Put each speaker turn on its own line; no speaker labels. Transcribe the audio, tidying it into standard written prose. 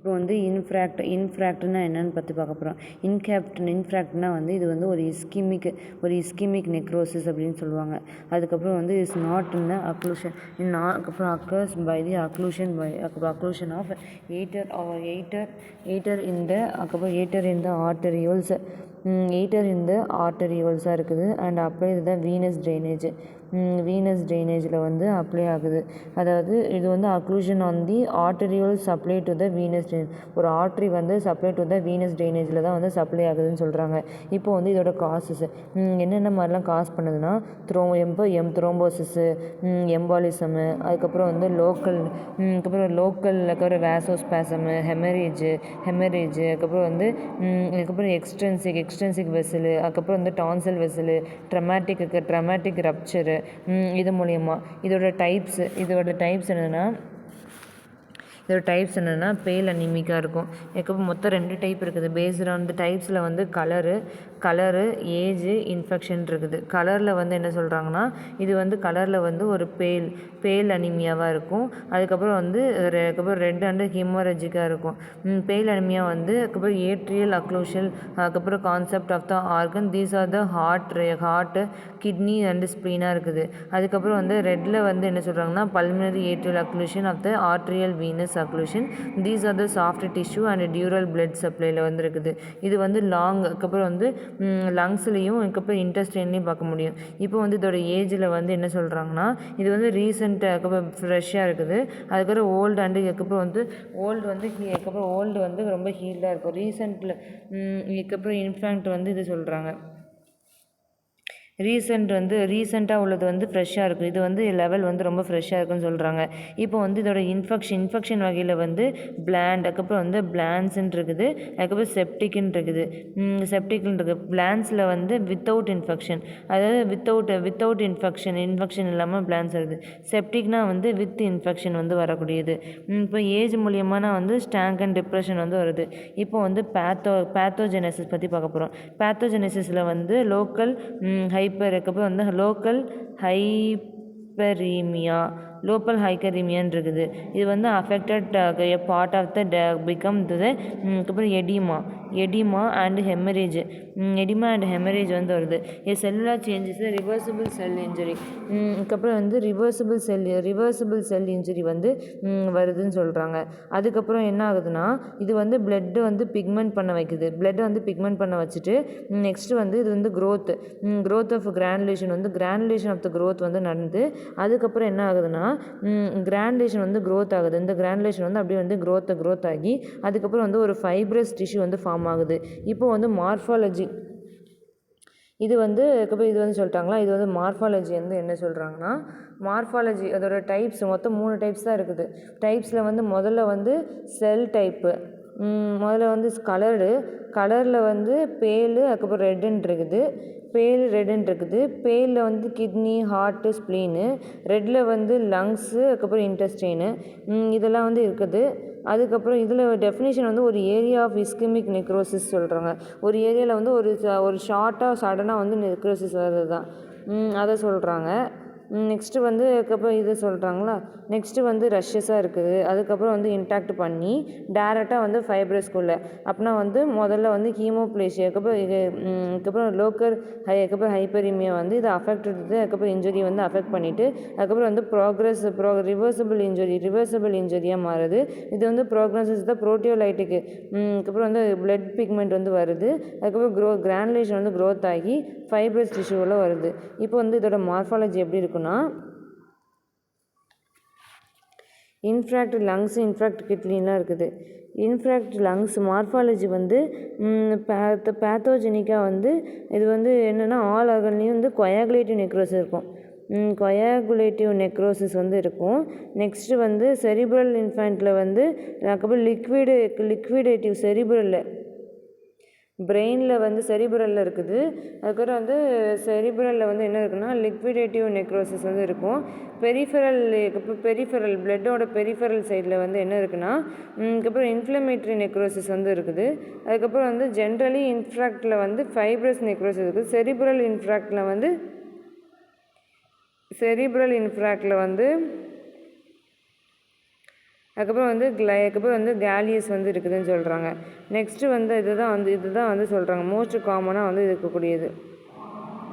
அப்புறம் வந்து இன்ஃப்ராக்ட்னா என்னன்னு பற்றி பார்க்க போகிறோம். இன்ஃப்ராக்ட்னா வந்து இது வந்து ஒரு இஸ்கிமிக் நெக்ரோசிஸ் அப்படின்னு சொல்லுவாங்க. அதுக்கப்புறம் வந்து is not in the occlusion அப்புறம் occurs by the occlusion of either in the ஆர்டரியோல்ஸாக இருக்குது அண்ட் அப்ளை த வீனஸ் ட்ரைனேஜில் வந்து அப்ளை ஆகுது. அதாவது இது வந்து occlusion on the arteriole supply to the venous drainage. ஒரு ஆர்ட்ரி வந்து சப்ளை டு த வீனஸ் ட்ரைனேஜில் தான் வந்து சப்ளை ஆகுதுன்னு சொல்கிறாங்க. இப்போ வந்து இதோட காசஸ் என்னென்ன மாதிரிலாம் காஸ் பண்ணுதுன்னா த்ரோம்போசிஸு, எம்பாலிசமு, அதுக்கப்புறம் வந்து லோக்கல் வேசோஸ்பாசமு, ஹெமரேஜு, அதுக்கப்புறம் எக்ஸ்டென்சிக் வெசலு, அதுக்கப்புறம் வந்து டான்சல் வெசலு, ட்ரமாட்டிக் ரப்சரு. இது மூலயமா இதோட டைப்ஸ் என்னென்னா பேல் அனிமிக்காக இருக்கும். இதுக்கப்புறம் மொத்தம் 2 டைப் இருக்குது. பேஸ்டு ஆன் த டைப்ஸில் வந்து கலரு ஏஜு இன்ஃபெக்ஷன் இருக்குது. கலரில் வந்து என்ன சொல்கிறாங்கன்னா இது வந்து கலரில் வந்து ஒரு பேல் அனிமியாவாக இருக்கும். அதுக்கப்புறம் வந்து ரெட் அண்டு ஹீமோரஜிக்காக இருக்கும். பேல் அனிமியா வந்து அதுக்கப்புறம் ஏட்ரியல் அக்ளூஷன், அதுக்கப்புறம் concept of the organ, these are the heart kidney and ஸ்ப்ளீனாக இருக்குது. அதுக்கப்புறம் வந்து ரெட்டில் வந்து என்ன சொல்கிறாங்கன்னா pulmonary atrial occlusion of the arterial venous occlusion, these are the soft tissue and dural blood சப்ளைல வந்து இருக்குது. இது வந்து அதுக்கப்புறம் வந்து லங்ஸ்லேயும் அதுக்கப்புறம் இன்டெஸ்டைன்லேயும் பார்க்க முடியும். இப்போ வந்து இதோட ஏஜில் வந்து என்ன சொல்கிறாங்கன்னா இது வந்து ரீசெண்டாக அதுக்கப்புறம் ஃப்ரெஷ்ஷாக இருக்குது. அதுக்கப்புறம் ஓல்டு வந்து ரொம்ப ஹீல்டாக இருக்கும். இதுக்கப்புறம் இன்ஃபேக்ட் வந்து இது சொல்கிறாங்க ரீசெண்டாக உள்ளது வந்து ஃப்ரெஷ்ஷாக இருக்கும். இது வந்து லெவல் வந்து ரொம்ப ஃப்ரெஷ்ஷாக இருக்குன்னு சொல்கிறாங்க. இப்போ வந்து இதோட இன்ஃபெக்ஷன் வகையில் வந்து அதுக்கப்புறம் வந்து பிளான்ஸ்ன்னு இருக்குது, அதுக்கப்புறம் செப்டிக்னு இருக்குது. பிளான்ஸில் வந்து வித்தவுட் இன்ஃபெக்ஷன், அதாவது வித்தவுட் இன்ஃபெக்ஷன் இல்லாமல் பிளான்ஸ் வருது. செப்டிக்னா வந்து வித் இன்ஃபெக்ஷன் வந்து வரக்கூடியது. இப்போ ஏஜ் மூலியமான வந்து ஸ்டாங்க் அண்ட் டிப்ரெஷன் வந்து வருது. இப்போ வந்து பேத்தோஜெனசிஸ் பற்றி பார்க்க போகிறோம். பேத்தோஜெனசிஸில் வந்து லோக்கல் ஹைப்பரீமியான்னு இருக்குது. இது வந்து affected part of the become to the அப்புறம் எடிமா அண்ட் ஹெமரேஜ். வந்து வருது. Cellular changes reversible cell injury. அதுக்கப்புறம் வந்து ரிவர்சிபிள் செல் இன்ஜுரி வந்து வருதுன்னு சொல்கிறாங்க. அதுக்கப்புறம் என்ன ஆகுதுன்னா இது வந்து பிளட் வந்து பிக்மெண்ட் பண்ண வைக்குது. வச்சுட்டு நெக்ஸ்ட்டு வந்து இது வந்து growth of granulation of the growth வந்து நடந்து அதுக்கப்புறம் என்ன ஆகுதுன்னா கிரானுலேஷன் வந்து growth ஆகுது. இந்த கிரானுலேஷன் வந்து அப்படியே வந்து growth ஆகி அதுக்கப்புறம் வந்து ஒரு ஃபைப்ரஸ் டிஷ்யூ வந்து ஃபார்ம் ஆகுது. இப்போ வந்து மார்ஃபாலஜி இது வந்து சொல்லிட்டாங்களா. இது வந்து மார்ஃபாலஜி வந்து என்ன சொல்கிறாங்கன்னா அதோட டைப்ஸ் மொத்தம் 3 டைப்ஸ் தான் இருக்குது. டைப்ஸில் வந்து முதல்ல வந்து செல் டைப்பு, முதல்ல வந்து கலரில் வந்து பேலு, அதுக்கப்புறம் ரெட்டுன்னு இருக்குது. பேலில் வந்து கிட்னி, ஹார்ட்டு, ஸ்ப்ளீனு. ரெட்டில் வந்து லங்ஸு, அதுக்கப்புறம் இன்டெஸ்டைனு, இதெல்லாம் வந்து இருக்குது. அதுக்கப்புறம் இதில் டெஃபினேஷன் வந்து ஒரு ஏரியா ஆஃப் இஸ்கிமிக் நெக்ரோசிஸ் சொல்கிறாங்க. ஒரு ஏரியாவில் வந்து ஒரு ஷார்ட்டாக சடனாக வந்து நெக்ரோசிஸ் வர்றது தான் அதை சொல்கிறாங்க. நெக்ஸ்ட்டு வந்து அதுக்கப்புறம் இது சொல்கிறாங்களா. நெக்ஸ்ட்டு வந்து ரஷ்ஷஸாக இருக்குது. அதுக்கப்புறம் வந்து இன்டாக்ட் பண்ணி டேரெக்டாக வந்து ஃபைப்ரஸ்குள்ளே அப்படின்னா வந்து முதல்ல வந்து ஹீமோப்ளேஷியா, அதுக்கப்புறம் அதுக்கப்புறம் ஹைப்பரிமியா வந்து இது அஃபெக்ட் இருக்குது. அதுக்கப்புறம் இன்ஜுரி வந்து அஃபெக்ட் பண்ணிவிட்டு அதுக்கப்புறம் வந்து ரிவர்சிபிள் இன்ஜுரியாக மாறுது. இது வந்து ப்ரோக்ரஸஸ் தான் ப்ரோட்டியோலைட்டிக்கு. அதுக்கப்புறம் வந்து பிளட் பிக்மெண்ட் வந்து வருது. அதுக்கப்புறம் கிரானுலேஷன் வந்து க்ரோத் ஆகி ஃபைப்ரஸ் டிஷ்யூவில் வருது. இப்போ வந்து இதோட மார்ஃபாலஜி எப்படி இருக்குன்னா இன்ஃப்ராக்ட் லங்ஸ், இன்ஃப்ராக்ட் கிட்னிலாம் இருக்குது. இன்ஃப்ராக்ட் லங்ஸ் மார்ஃபாலஜி வந்து பேத்தோஜெனிக்காக வந்து இது வந்து என்னென்னா ஆல் ஆர்கன்லேயும் வந்து கொயாகுலேட்டிவ் நெக்ரோசிஸ் வந்து இருக்கும். நெக்ஸ்ட்டு வந்து செரிப்ரல் இன்ஃபேண்ட்டில் வந்து அதுக்கப்புறம் லிக்விடேட்டிவ் பிரெயினில் வந்து செரிப்ரலில் இருக்குது. அதுக்கப்புறம் வந்து செரிப்ரலில் வந்து என்ன இருக்குன்னா லிக்விடேட்டிவ் நெக்ரோசிஸ் வந்து இருக்கும். பெரிஃபெரல் பிளட்டோட பெரிஃபெரல் சைடில் வந்து என்ன இருக்குன்னா அதுக்கப்புறம் இன்ஃப்ளமேட்டரி நெக்ரோசிஸ் வந்து இருக்குது. அதுக்கப்புறம் வந்து ஜென்ரலி இன்ஃப்ராக்டில் வந்து ஃபைப்ரஸ் நெக்ரோசிஸ் இருக்குது. செரிப்ரல் இன்ஃப்ராக்டில் வந்து அதுக்கப்புறம் வந்து கேலியஸ் வந்து இருக்குதுன்னு சொல்கிறாங்க. நெக்ஸ்ட்டு வந்து இதுதான் வந்து சொல்கிறாங்க மோஸ்ட் காமனாக வந்து இருக்கக்கூடியது.